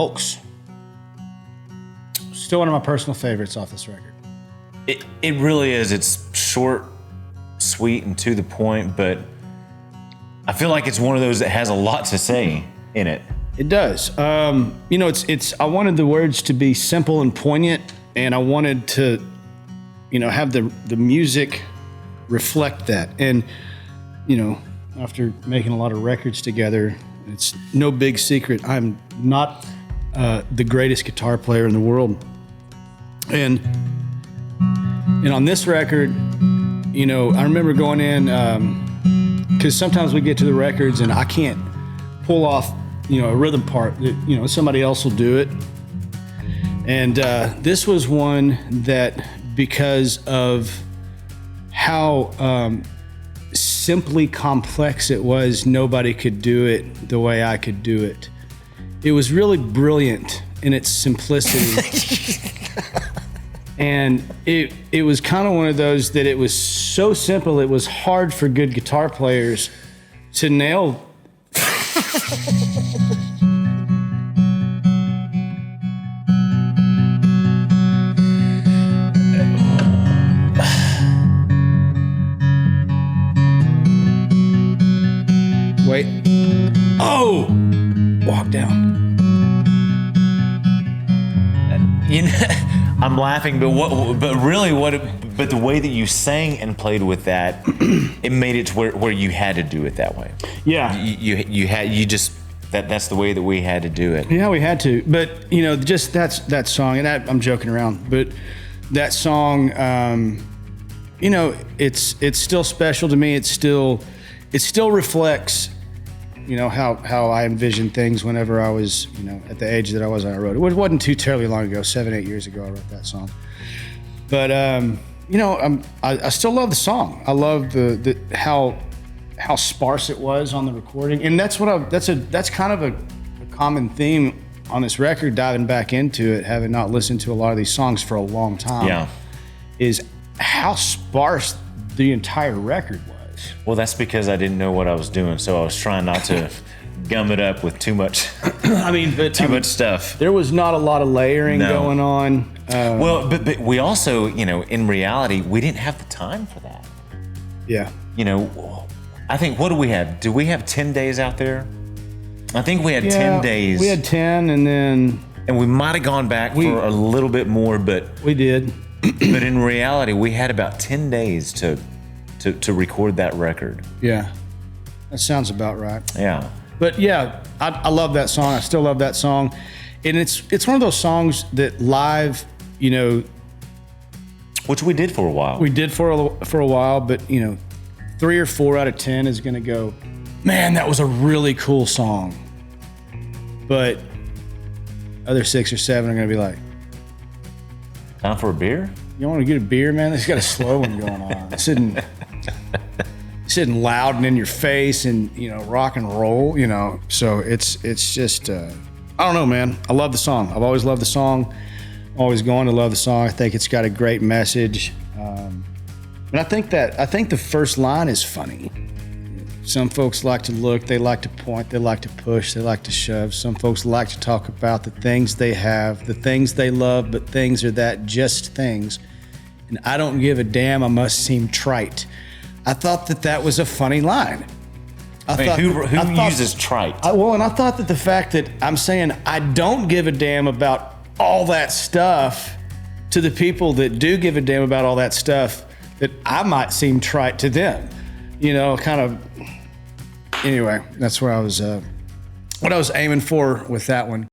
Hulks. Still one of my personal favorites off this record. It really is. It's short, sweet, and to the point, but I feel like it's one of those that has a lot to say in it. It does. You know, it's. I wanted the words to be simple and poignant, and I wanted to, you know, have the music reflect that. And, you know, after making a lot of records together, it's no big secret I'm not the greatest guitar player in the world. And on this record, you know, I remember going in, because sometimes we get to the records and I can't pull off, you know, a rhythm part that, you know, somebody else will do it. And this was one that, because of how simply complex it was, nobody could do it the way I could do it. It was really brilliant in its simplicity. And it was kind of one of those that it was so simple, it was hard for good guitar players to nail. Wait. Oh! Walk down. You know, I'm laughing, but the way that you sang and played with that, it made it to where you had to do it that way. Yeah. That's the way that we had to do it. Yeah, we had to. But, you know, just that song, and I'm joking around, but that song, you know, it's still special to me. It still reflects, you know, how I envisioned things whenever I was, you know, at the age that I was when I wrote it. It wasn't too terribly long ago, 7-8 years ago I wrote that song. But, you know, I still love the song. I love how sparse it was on the recording. And that's kind of a common theme on this record, diving back into it, having not listened to a lot of these songs for a long time. Yeah. Is how sparse the entire record was. Well, that's because I didn't know what I was doing, so I was trying not to gum it up with too much. Much stuff. There was not a lot of layering going on. Well, but we also, you know, in reality, we didn't have the time for that. Yeah. You know, I think, what do we have? Do we have 10 days out there? I think we had 10 days. We had 10, and we might have gone back for a little bit more, but we did. But in reality, we had about 10 days to record that record. Yeah, that sounds about right. Yeah. But yeah, I love that song. I still love that song. And it's one of those songs that live, you know. Which we did for a while. We did for a while, but, you know, 3 or 4 out of 10 is going to go, man, that was a really cool song. But other 6 or 7 are going to be like, time for a beer? You want to get a beer, man? It's got a slow one going on. Sitting loud and in your face and, you know, rock and roll, you know. So it's just, I don't know, man. I love the song. I've always loved the song. Always going to love the song. I think it's got a great message. And I think the first line is funny. Some folks like to look, they like to point, they like to push, they like to shove. Some folks like to talk about the things they have, the things they love, but things are that just things. And I don't give a damn, I must seem trite. I thought that was a funny line. Who uses trite? And I thought that the fact that I'm saying I don't give a damn about all that stuff to the people that do give a damn about all that stuff, that I might seem trite to them. You know, kind of. Anyway, that's where what I was aiming for with that one.